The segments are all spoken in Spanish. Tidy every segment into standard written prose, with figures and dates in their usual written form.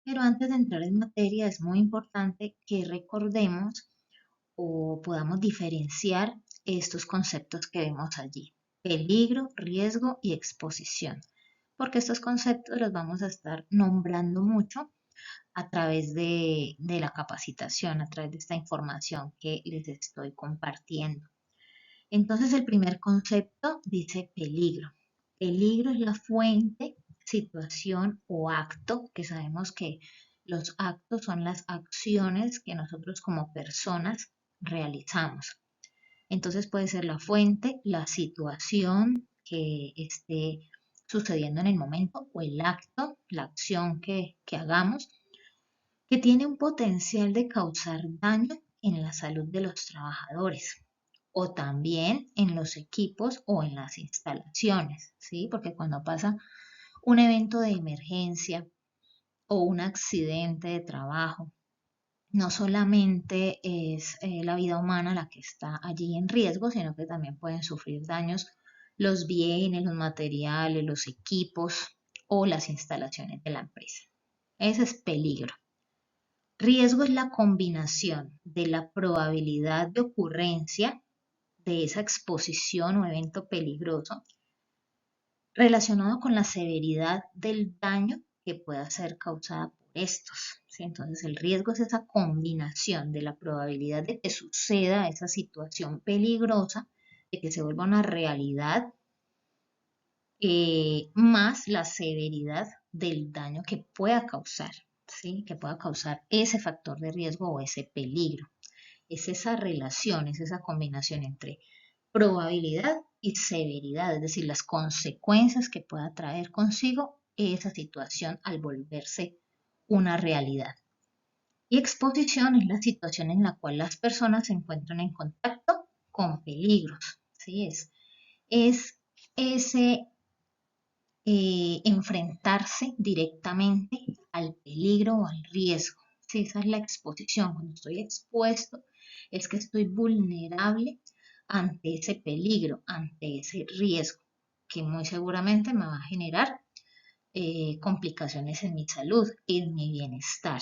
Pero antes de entrar en materia es muy importante que recordemos o podamos diferenciar estos conceptos que vemos allí: peligro, riesgo y exposición, porque estos conceptos los vamos a estar nombrando mucho a través de la capacitación, a través de esta información que les estoy compartiendo. Entonces, el primer concepto dice peligro. Peligro es la fuente, situación o acto, que sabemos que los actos son las acciones que nosotros como personas realizamos. Entonces puede ser la fuente, la situación que esté sucediendo en el momento o el acto, la acción que hagamos, que tiene un potencial de causar daño en la salud de los trabajadores o también en los equipos o en las instalaciones, ¿sí? Porque cuando pasa un evento de emergencia o un accidente de trabajo, no solamente es la vida humana la que está allí en riesgo, sino que también pueden sufrir daños los bienes, los materiales, los equipos o las instalaciones de la empresa. Ese es peligro. Riesgo es la combinación de la probabilidad de ocurrencia de esa exposición o evento peligroso relacionado con la severidad del daño que pueda ser causada por estos, ¿sí? Entonces el riesgo es esa combinación de la probabilidad de que suceda esa situación peligrosa, de que se vuelva una realidad, más la severidad del daño que pueda causar, ¿sí? Que pueda causar ese factor de riesgo o ese peligro. Es esa relación, es esa combinación entre probabilidad y severidad, es decir, las consecuencias que pueda traer consigo esa situación al volverse una realidad. Y exposición es la situación en la cual las personas se encuentran en contacto con peligros. ¿Sí? Es ese enfrentarse directamente al peligro o al riesgo. ¿Sí? Esa es la exposición. Cuando estoy expuesto es que estoy vulnerable ante ese peligro, ante ese riesgo, que muy seguramente me va a generar complicaciones en mi salud y en mi bienestar.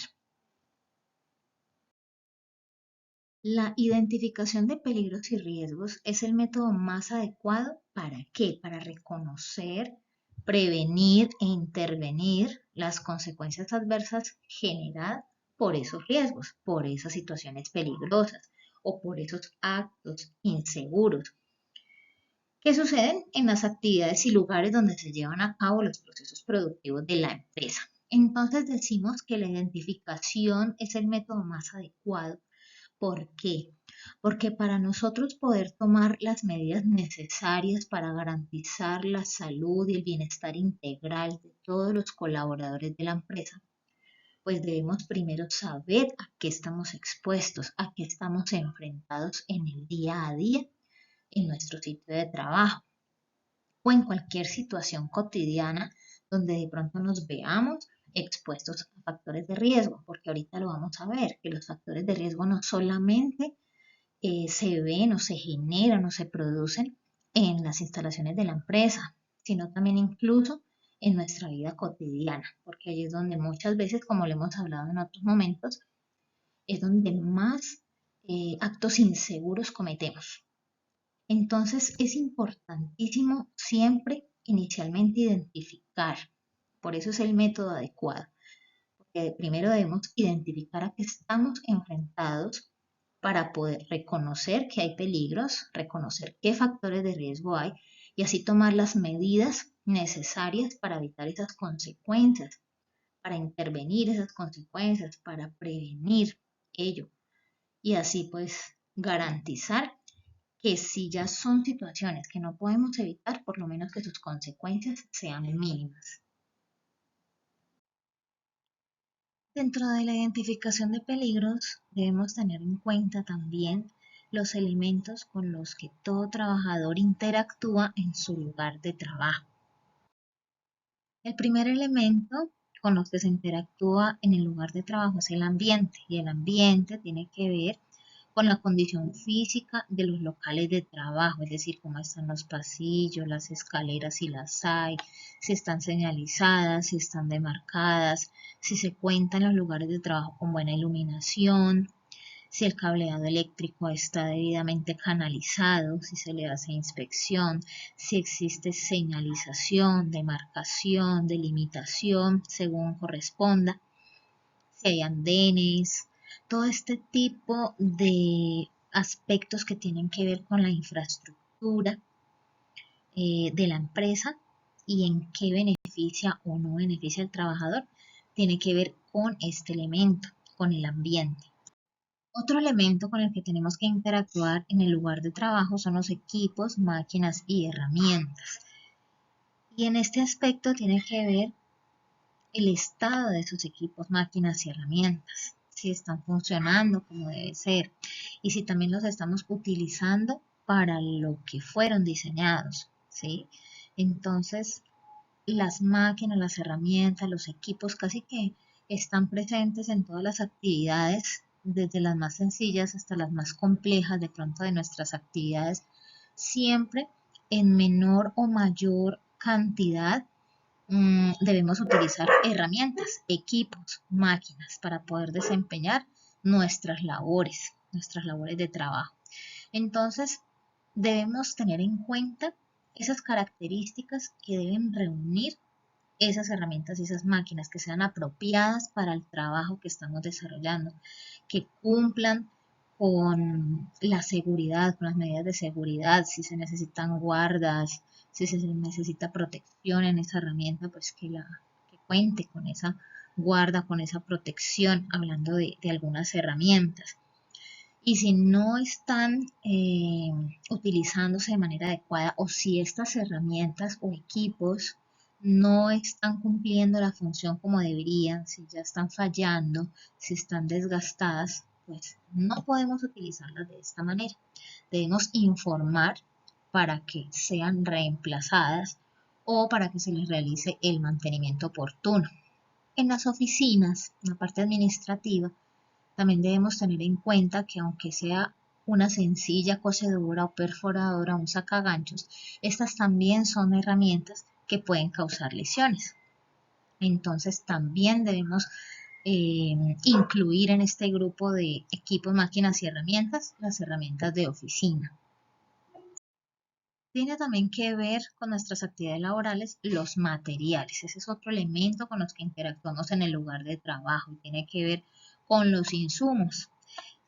La identificación de peligros y riesgos es el método más adecuado. ¿Para qué? Para reconocer, prevenir e intervenir las consecuencias adversas generadas por esos riesgos, por esas situaciones peligrosas o por esos actos inseguros que suceden en las actividades y lugares donde se llevan a cabo los procesos productivos de la empresa. Entonces decimos que la identificación es el método más adecuado. ¿Por qué? Porque para nosotros poder tomar las medidas necesarias para garantizar la salud y el bienestar integral de todos los colaboradores de la empresa, pues debemos primero saber a qué estamos expuestos, a qué estamos enfrentados en el día a día en nuestro sitio de trabajo o en cualquier situación cotidiana donde de pronto nos veamos expuestos a factores de riesgo, porque ahorita lo vamos a ver, que los factores de riesgo no solamente se ven o se generan o se producen en las instalaciones de la empresa, sino también incluso en nuestra vida cotidiana, porque allí es donde muchas veces, como lo hemos hablado en otros momentos, es donde más actos inseguros cometemos. Entonces es importantísimo siempre inicialmente identificar, por eso es el método adecuado, porque primero debemos identificar a qué estamos enfrentados para poder reconocer que hay peligros, reconocer qué factores de riesgo hay y así tomar las medidas necesarias para evitar esas consecuencias, para intervenir esas consecuencias, para prevenir ello y así pues garantizar que si ya son situaciones que no podemos evitar, por lo menos que sus consecuencias sean mínimas. Dentro de la identificación de peligros, debemos tener en cuenta también los elementos con los que todo trabajador interactúa en su lugar de trabajo. El primer elemento con los que se interactúa en el lugar de trabajo es el ambiente, y el ambiente tiene que ver con la condición física de los locales de trabajo, es decir, cómo están los pasillos, las escaleras si las hay, si están señalizadas, si están demarcadas, si se cuentan los lugares de trabajo con buena iluminación, si el cableado eléctrico está debidamente canalizado, si se le hace inspección, si existe señalización, demarcación, delimitación, según corresponda, si hay andenes, todo este tipo de aspectos que tienen que ver con la infraestructura de la empresa y en qué beneficia o no beneficia al trabajador, tiene que ver con este elemento, con el ambiente. Otro elemento con el que tenemos que interactuar en el lugar de trabajo son los equipos, máquinas y herramientas. Y en este aspecto tiene que ver el estado de sus equipos, máquinas y herramientas, si están funcionando como debe ser y si también los estamos utilizando para lo que fueron diseñados, ¿sí? Entonces, las máquinas, las herramientas, los equipos casi que están presentes en todas las actividades, desde las más sencillas hasta las más complejas de pronto de nuestras actividades, siempre en menor o mayor cantidad. Debemos utilizar herramientas, equipos, máquinas para poder desempeñar nuestras labores de trabajo. Entonces, debemos tener en cuenta esas características que deben reunir esas herramientas y esas máquinas que sean apropiadas para el trabajo que estamos desarrollando, que cumplan con la seguridad, con las medidas de seguridad, si se necesitan guardas, si se necesita protección en esa herramienta, pues que cuente con esa guarda, con esa protección, hablando de algunas herramientas. Y si no están utilizándose de manera adecuada o si estas herramientas o equipos no están cumpliendo la función como deberían, si ya están fallando, si están desgastadas, pues no podemos utilizarlas de esta manera. Debemos informar para que sean reemplazadas o para que se les realice el mantenimiento oportuno. En las oficinas, en la parte administrativa, también debemos tener en cuenta que aunque sea una sencilla cocedura o perforadora, un sacaganchos, estas también son herramientas que pueden causar lesiones. Entonces también debemos incluir en este grupo de equipos, máquinas y herramientas las herramientas de oficina. Tiene también que ver con nuestras actividades laborales los materiales. Ese es otro elemento con los que interactuamos en el lugar de trabajo y tiene que ver con los insumos,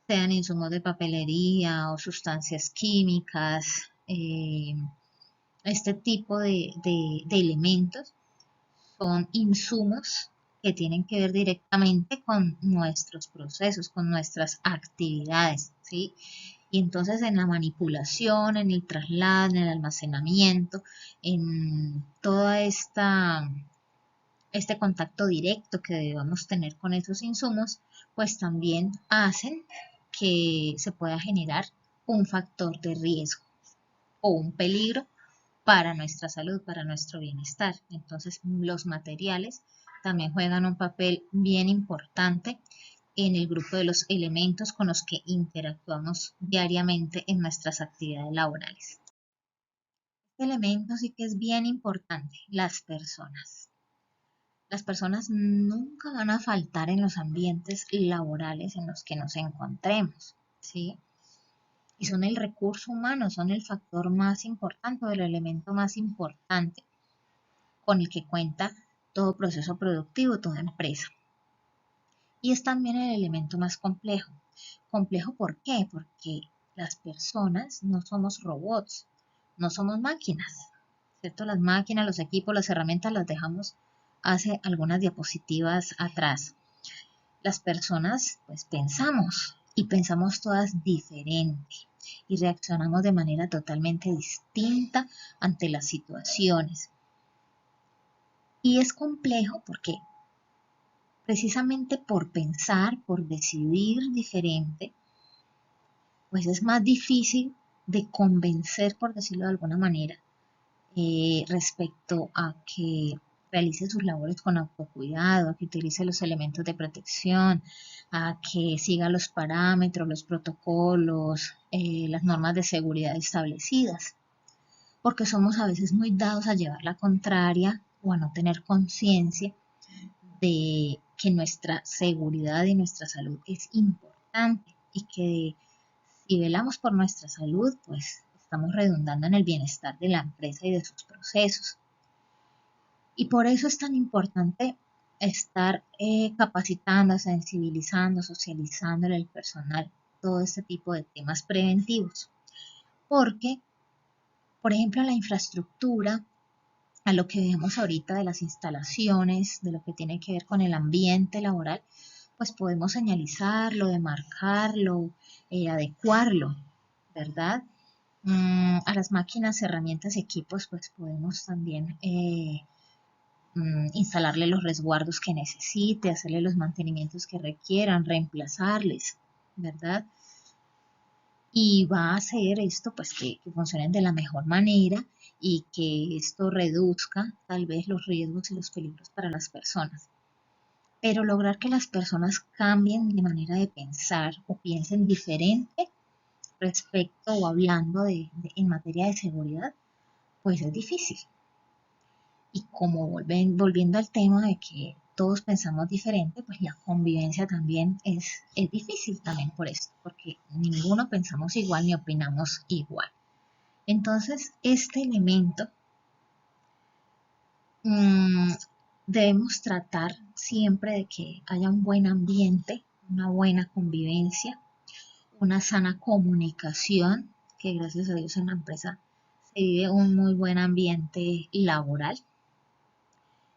sean insumos de papelería o sustancias químicas, este tipo de elementos son insumos que tienen que ver directamente con nuestros procesos, con nuestras actividades, ¿sí? Y entonces en la manipulación, en el traslado, en el almacenamiento, en toda este contacto directo que debamos tener con esos insumos, pues también hacen que se pueda generar un factor de riesgo o un peligro para nuestra salud, para nuestro bienestar. Entonces, los materiales también juegan un papel bien importante en el grupo de los elementos con los que interactuamos diariamente en nuestras actividades laborales. Este elemento sí que es bien importante, las personas. Las personas nunca van a faltar en los ambientes laborales en los que nos encontremos, ¿sí? Y son el recurso humano, son el factor más importante o el elemento más importante con el que cuenta todo proceso productivo, toda empresa. Y es también el elemento más complejo. ¿Complejo por qué? Porque las personas no somos robots, no somos máquinas, ¿cierto? Las máquinas, los equipos, las herramientas las dejamos hace algunas diapositivas atrás. Las personas pues pensamos y pensamos todas diferente y reaccionamos de manera totalmente distinta ante las situaciones. Y es complejo porque precisamente por pensar, por decidir diferente, pues es más difícil de convencer, por decirlo de alguna manera, respecto a que realice sus labores con autocuidado, a que utilice los elementos de protección, a que siga los parámetros, los protocolos, las normas de seguridad establecidas, porque somos a veces muy dados a llevar la contraria o a no tener conciencia de que nuestra seguridad y nuestra salud es importante y que si velamos por nuestra salud, pues estamos redundando en el bienestar de la empresa y de sus procesos. Y por eso es tan importante estar capacitando, sensibilizando, socializando el personal, todo este tipo de temas preventivos. Porque, por ejemplo, la infraestructura, a lo que vemos ahorita de las instalaciones, de lo que tiene que ver con el ambiente laboral, pues podemos señalizarlo, demarcarlo, adecuarlo, ¿verdad? A las máquinas, herramientas y equipos, pues podemos también instalarle los resguardos que necesite, hacerle los mantenimientos que requieran, reemplazarles, ¿verdad? Y va a hacer esto pues que funcionen de la mejor manera y que esto reduzca tal vez los riesgos y los peligros para las personas. Pero lograr que las personas cambien de manera de pensar o piensen diferente respecto o hablando en materia de seguridad, pues es difícil. Y como volviendo al tema de que todos pensamos diferente, pues la convivencia también es difícil también por esto, porque ninguno pensamos igual ni opinamos igual. Entonces, este elemento mmm, debemos tratar siempre de que haya un buen ambiente, una buena convivencia, una sana comunicación, que gracias a Dios en la empresa se vive un muy buen ambiente laboral.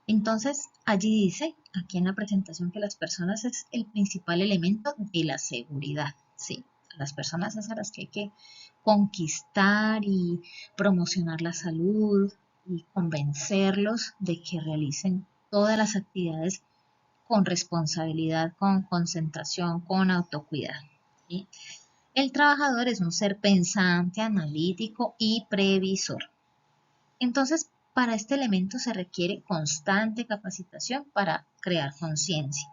Entonces, allí dice, aquí en la presentación, que las personas es el principal elemento de la seguridad, ¿sí? A las personas es a las que hay que conquistar y promocionar la salud y convencerlos de que realicen todas las actividades con responsabilidad, con concentración, con autocuidado, ¿sí? El trabajador es un ser pensante, analítico y previsor. Entonces, para este elemento se requiere constante capacitación para crear conciencia.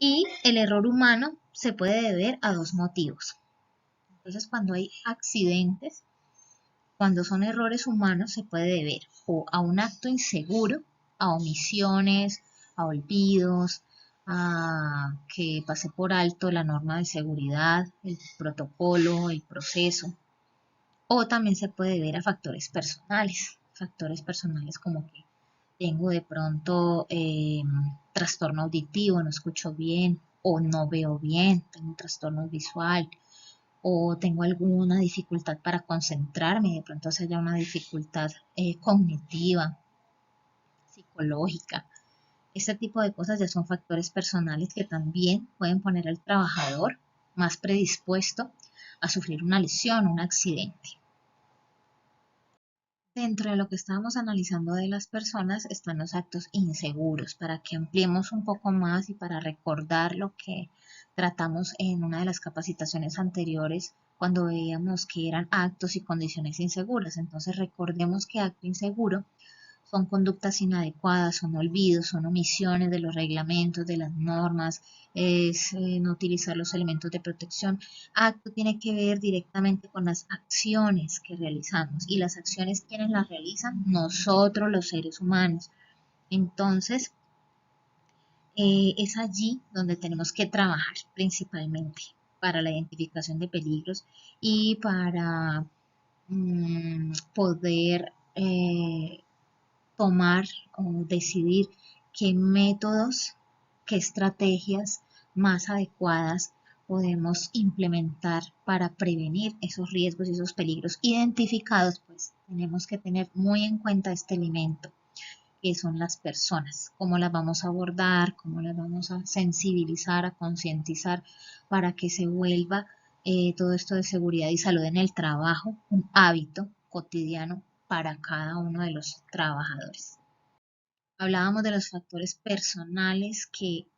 Y el error humano se puede deber a dos motivos. Entonces, cuando hay accidentes, cuando son errores humanos, se puede deber o a un acto inseguro, a omisiones, a olvidos, a que pase por alto la norma de seguridad, el protocolo, el proceso, o también se puede deber a factores personales como que tengo de pronto trastorno auditivo, no escucho bien o no veo bien, tengo un trastorno visual o tengo alguna dificultad para concentrarme, de pronto se haya una dificultad cognitiva, psicológica. Este tipo de cosas ya son factores personales que también pueden poner al trabajador más predispuesto a sufrir una lesión, un accidente. Dentro de lo que estábamos analizando de las personas están los actos inseguros, para que ampliemos un poco más y para recordar lo que tratamos en una de las capacitaciones anteriores cuando veíamos que eran actos y condiciones inseguras. Entonces recordemos que acto inseguro son conductas inadecuadas, son olvidos, son omisiones de los reglamentos, de las normas, es no utilizar los elementos de protección. Acto tiene que ver directamente con las acciones que realizamos y las acciones, ¿quiénes las realizan? Nosotros los seres humanos. Entonces, es allí donde tenemos que trabajar principalmente para la identificación de peligros y para poder tomar o decidir qué métodos, qué estrategias más adecuadas podemos implementar para prevenir esos riesgos y esos peligros identificados. Pues tenemos que tener muy en cuenta este elemento que son las personas, cómo las vamos a abordar, cómo las vamos a sensibilizar, a concientizar para que se vuelva todo esto de seguridad y salud en el trabajo un hábito cotidiano para cada uno de los trabajadores. Hablábamos de los factores personales que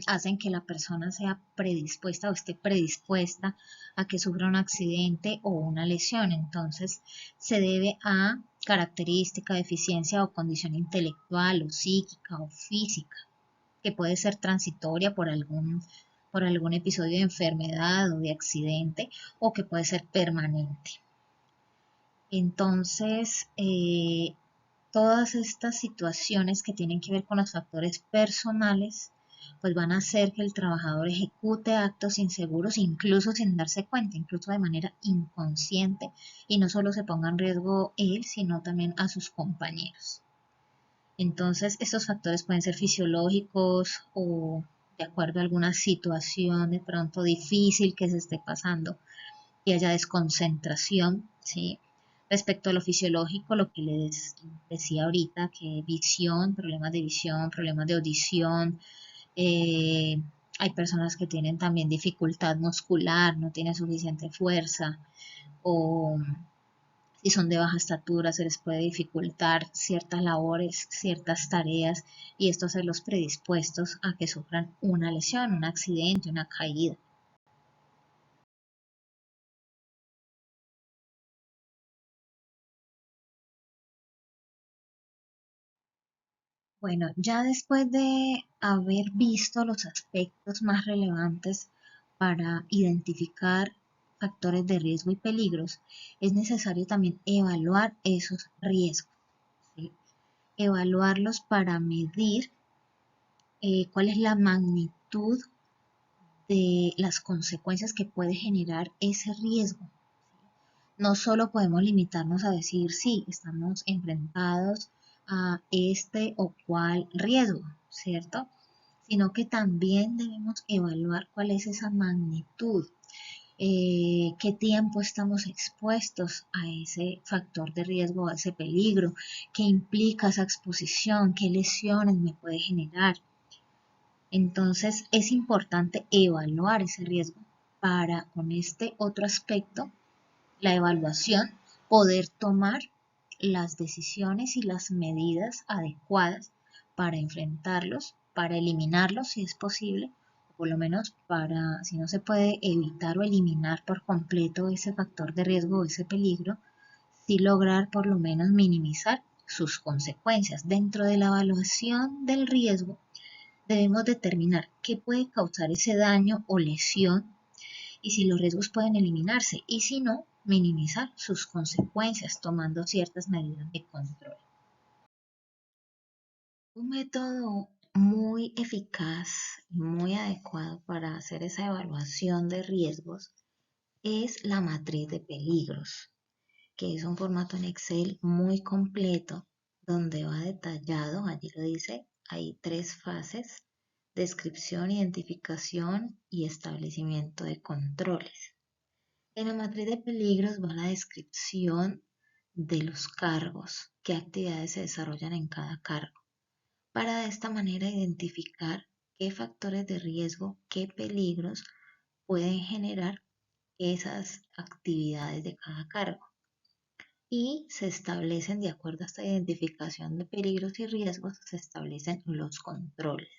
hacen que la persona sea predispuesta o esté predispuesta a que sufra un accidente o una lesión. Entonces, se debe a característica, deficiencia o condición intelectual o psíquica o física. que puede ser transitoria por algún episodio de enfermedad o de accidente, o que puede ser permanente. Entonces, todas estas situaciones que tienen que ver con los factores personales, pues van a hacer que el trabajador ejecute actos inseguros, incluso sin darse cuenta, incluso de manera inconsciente, y no solo se ponga en riesgo él, sino también a sus compañeros. Entonces, estos factores pueden ser fisiológicos o de acuerdo a alguna situación de pronto difícil que se esté pasando, que haya desconcentración, ¿sí? Respecto a lo fisiológico, lo que les decía ahorita, que visión, problemas de audición, eh, hay personas que tienen también dificultad muscular, no tienen suficiente fuerza, o si son de baja estatura, se les puede dificultar ciertas labores, ciertas tareas, y esto hace los predispuestos a que sufran una lesión, un accidente, una caída. Bueno, ya después de haber visto los aspectos más relevantes para identificar factores de riesgo y peligros, es necesario también evaluar esos riesgos, ¿sí? Evaluarlos para medir cuál es la magnitud de las consecuencias que puede generar ese riesgo. No solo podemos limitarnos a decir sí, estamos enfrentados a este o cual riesgo, ¿cierto? Sino que también debemos evaluar cuál es esa magnitud, qué tiempo estamos expuestos a ese factor de riesgo, a ese peligro, qué implica esa exposición, qué lesiones me puede generar. Entonces es importante evaluar ese riesgo para con este otro aspecto, la evaluación, poder tomar las decisiones y las medidas adecuadas para enfrentarlos, para eliminarlos si es posible, o por lo menos para, si no se puede evitar o eliminar por completo ese factor de riesgo o ese peligro, sí lograr por lo menos minimizar sus consecuencias. Dentro de la evaluación del riesgo, debemos determinar qué puede causar ese daño o lesión y si los riesgos pueden eliminarse y si no, minimizar sus consecuencias tomando ciertas medidas de control. Un método muy eficaz y muy adecuado para hacer esa evaluación de riesgos es la matriz de peligros, que es un formato en Excel muy completo donde va detallado, allí lo dice, hay 3 fases: descripción, identificación y establecimiento de controles. En la matriz de peligros va la descripción de los cargos, qué actividades se desarrollan en cada cargo, para de esta manera identificar qué factores de riesgo, qué peligros pueden generar esas actividades de cada cargo. Y se establecen, de acuerdo a esta identificación de peligros y riesgos, se establecen los controles.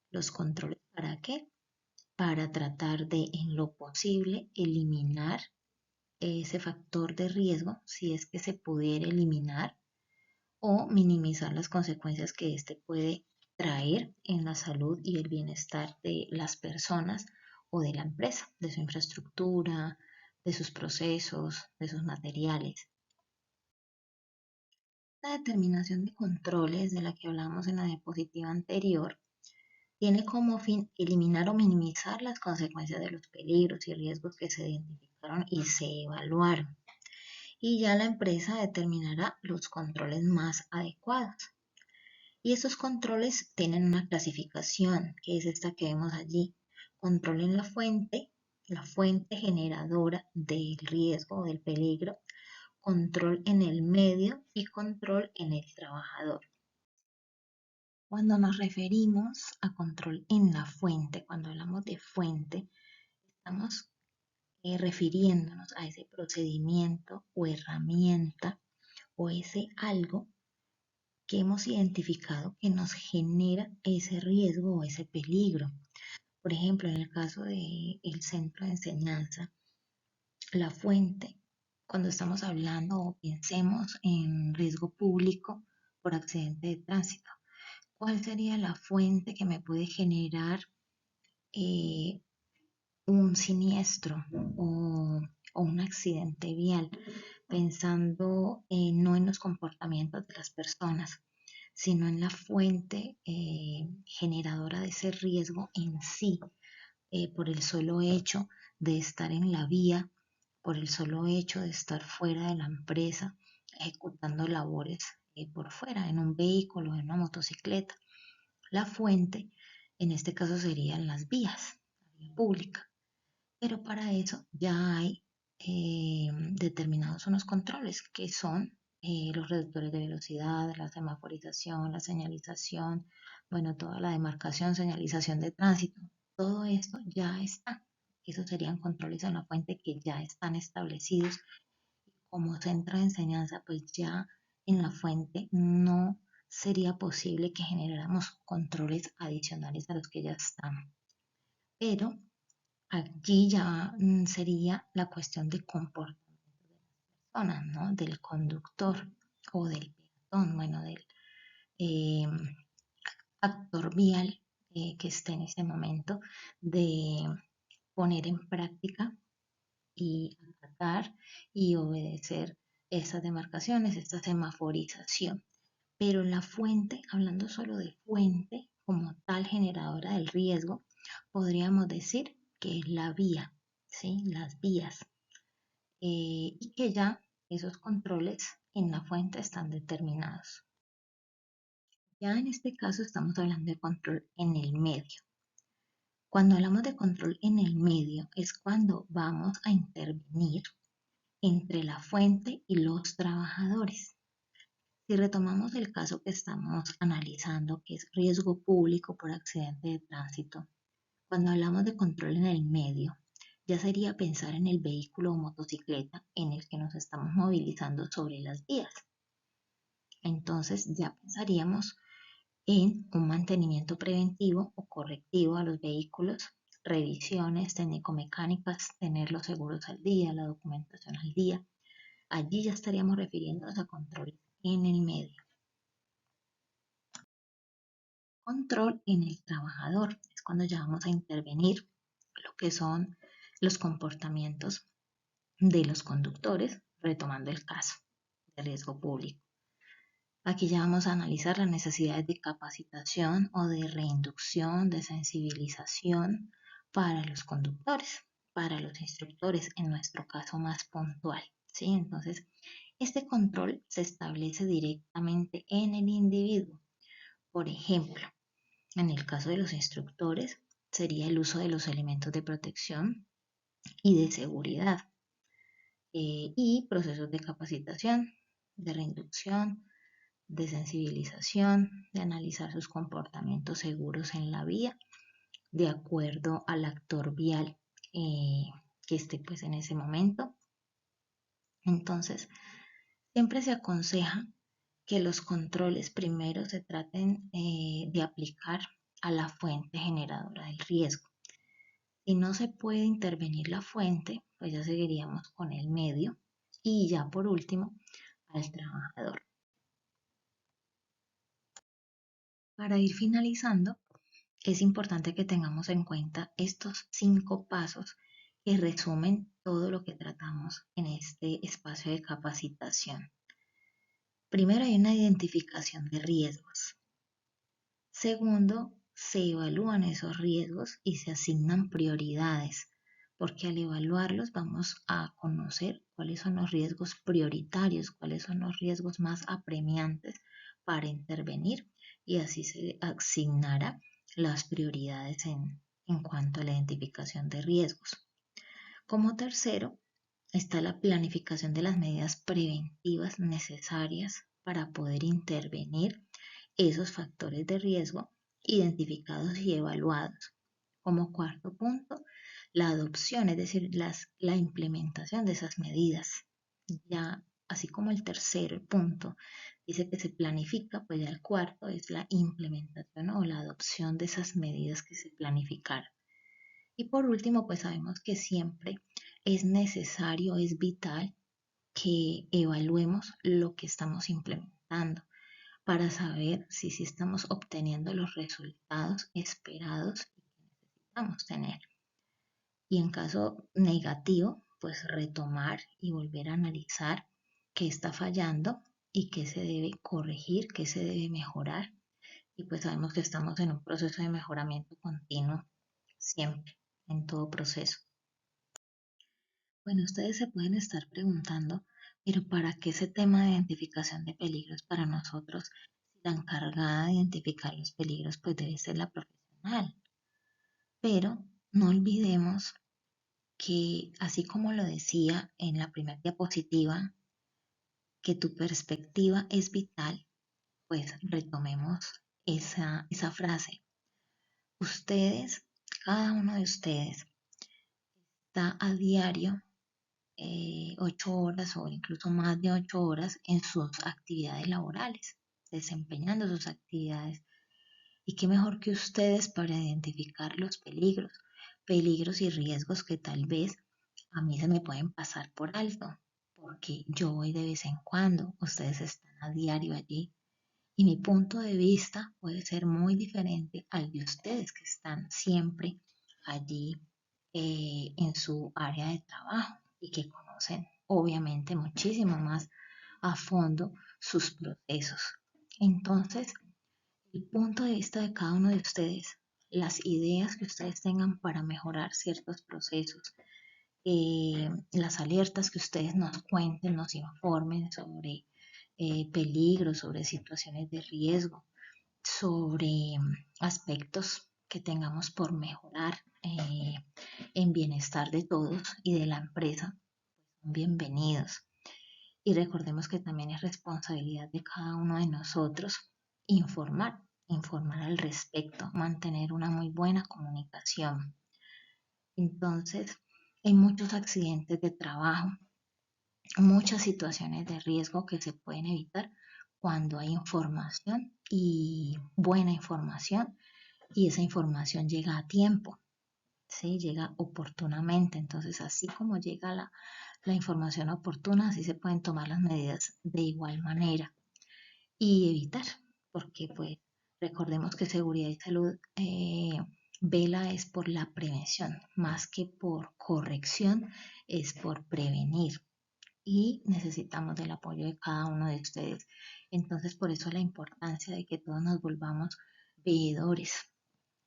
¿Los controles para qué? Para tratar de, en lo posible, eliminar ese factor de riesgo, si es que se pudiera eliminar, o minimizar las consecuencias que éste puede traer en la salud y el bienestar de las personas o de la empresa, de su infraestructura, de sus procesos, de sus materiales. La determinación de controles de la que hablamos en la diapositiva anterior tiene como fin eliminar o minimizar las consecuencias de los peligros y riesgos que se identificaron y se evaluaron. Y ya la empresa determinará los controles más adecuados. Y esos controles tienen una clasificación, que es esta que vemos allí. Control en la fuente generadora del riesgo o del peligro, control en el medio y control en el trabajador. Cuando nos referimos a control en la fuente, cuando hablamos de fuente, estamos refiriéndonos a ese procedimiento o herramienta o ese algo que hemos identificado que nos genera ese riesgo o ese peligro. Por ejemplo, en el caso del centro de enseñanza, la fuente, cuando estamos hablando o pensemos en riesgo público por accidente de tránsito, ¿Cuál sería la fuente que me puede generar eh, un siniestro o un accidente vial? Pensando no en los comportamientos de las personas, sino en la fuente generadora de ese riesgo en sí, por el solo hecho de estar en la vía, por el solo hecho de estar fuera de la empresa, ejecutando labores por fuera, en un vehículo, en una motocicleta. La fuente, en este caso, serían las vías, la vía pública. Pero para eso ya hay determinados unos controles que son los reductores de velocidad, la semaforización, la señalización, bueno, toda la demarcación, señalización de tránsito. Todo esto ya está. Esos serían controles en la fuente que ya están establecidos. Como centro de enseñanza, pues ya en la fuente no sería posible que generáramos controles adicionales a los que ya están. Pero allí ya sería la cuestión de comportamiento de las personas, ¿no? Del conductor o del peatón, bueno, del eh, actor vial que esté en ese momento de poner en práctica y acatar y obedecer esas demarcaciones, esta semaforización. Pero la fuente, hablando solo de fuente como tal generadora del riesgo, podríamos decir que es la vía, ¿sí? Las vías, y que ya esos controles en la fuente están determinados. Ya en este caso estamos hablando de control en el medio. Cuando hablamos de control en el medio es cuando vamos a intervenir entre la fuente y los trabajadores. Si retomamos el caso que estamos analizando, que es riesgo público por accidente de tránsito, cuando hablamos de control en el medio, ya sería pensar en el vehículo o motocicleta en el que nos estamos movilizando sobre las vías. Entonces ya pensaríamos en un mantenimiento preventivo o correctivo a los vehículos, revisiones técnico-mecánicas, tener los seguros al día, la documentación al día. Allí ya estaríamos refiriéndonos a control en el medio. Control en el trabajador es cuando ya vamos a intervenir lo que son los comportamientos de los conductores, retomando el caso de riesgo público. Aquí ya vamos a analizar las necesidades de capacitación o de reinducción, de sensibilización para los conductores, para los instructores, en nuestro caso más puntual, ¿sí? Entonces, este control se establece directamente en el individuo. Por ejemplo, en el caso de los instructores, sería el uso de los elementos de protección y de seguridad, y procesos de capacitación, de reinducción, de sensibilización, de analizar sus comportamientos seguros en la vía, de acuerdo al actor vial que esté pues en ese momento. Entonces, siempre se aconseja que los controles primero se traten de aplicar a la fuente generadora del riesgo. Si no se puede intervenir la fuente, pues ya seguiríamos con el medio y ya por último al trabajador. Para ir finalizando, es importante que tengamos en cuenta estos 5 pasos que resumen todo lo que tratamos en este espacio de capacitación. Primero hay una identificación de riesgos. Segundo, se evalúan esos riesgos y se asignan prioridades, porque al evaluarlos vamos a conocer cuáles son los riesgos prioritarios, cuáles son los riesgos más apremiantes para intervenir y así se asignará las prioridades en cuanto a la identificación de riesgos. Como tercero, está la planificación de las medidas preventivas necesarias para poder intervenir esos factores de riesgo identificados y evaluados. Como cuarto punto, la adopción, es decir, la implementación de esas medidas. Ya, así como el tercer punto dice que se planifica, pues ya el cuarto es la implementación o la adopción de esas medidas que se planificaron. Y por último, pues sabemos que siempre es necesario, es vital que evaluemos lo que estamos implementando para saber si sí estamos obteniendo los resultados esperados y que necesitamos tener. Y en caso negativo, pues retomar y volver a analizar qué está fallando y qué se debe corregir, qué se debe mejorar. Y pues sabemos que estamos en un proceso de mejoramiento continuo, siempre, en todo proceso. Bueno, ustedes se pueden estar preguntando, pero ¿para qué ese tema de identificación de peligros para nosotros? Si la encargada de identificar los peligros pues debe ser la profesional. Pero no olvidemos que, así como lo decía en la primera diapositiva, que tu perspectiva es vital, pues retomemos esa frase. Ustedes, cada uno de ustedes, está a diario 8 horas o incluso más de 8 horas en sus actividades laborales, desempeñando sus actividades. Y qué mejor que ustedes para identificar los peligros, peligros y riesgos que tal vez a mí se me pueden pasar por alto, porque yo voy de vez en cuando, ustedes están a diario allí. Y mi punto de vista puede ser muy diferente al de ustedes que están siempre allí en su área de trabajo y que conocen obviamente muchísimo más a fondo sus procesos. Entonces, el punto de vista de cada uno de ustedes, las ideas que ustedes tengan para mejorar ciertos procesos, las alertas que ustedes nos cuenten, nos informen sobre peligros, sobre situaciones de riesgo, sobre aspectos que tengamos por mejorar en bienestar de todos y de la empresa, son bienvenidos. Y recordemos que también es responsabilidad de cada uno de nosotros informar al respecto, mantener una muy buena comunicación. Entonces, hay muchos accidentes de trabajo, muchas situaciones de riesgo que se pueden evitar cuando hay información y buena información y esa información llega a tiempo, ¿sí? Llega oportunamente. Entonces, así como llega la información oportuna, así se pueden tomar las medidas de igual manera y evitar, porque pues recordemos que seguridad y salud vela es por la prevención, más que por corrección, es por prevenir y necesitamos del apoyo de cada uno de ustedes. Entonces, por eso la importancia de que todos nos volvamos veedores,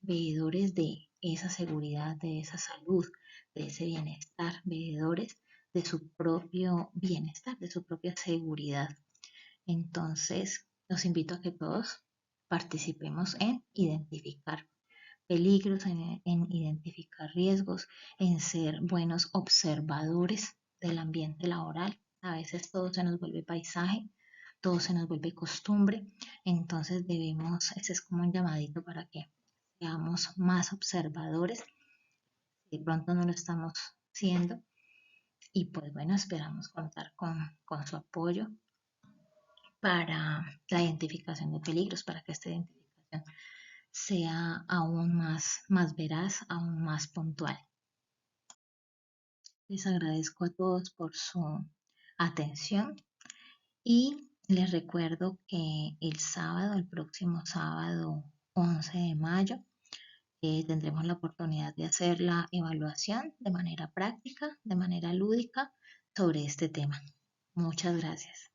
veedores de esa seguridad, de esa salud, de ese bienestar, veedores de su propio bienestar, de su propia seguridad. Entonces, los invito a que todos participemos en identificar peligros, en identificar riesgos, en ser buenos observadores del ambiente laboral. A veces todo se nos vuelve paisaje, todo se nos vuelve costumbre, entonces debemos, ese es como un llamadito para que seamos más observadores, de pronto no lo estamos siendo, y pues bueno, esperamos contar con su apoyo para la identificación de peligros, para que esta identificación sea aún más veraz, aún más puntual. Les agradezco a todos por su atención y les recuerdo que el sábado, el próximo sábado 11 de mayo, tendremos la oportunidad de hacer la evaluación de manera práctica, de manera lúdica sobre este tema. Muchas gracias.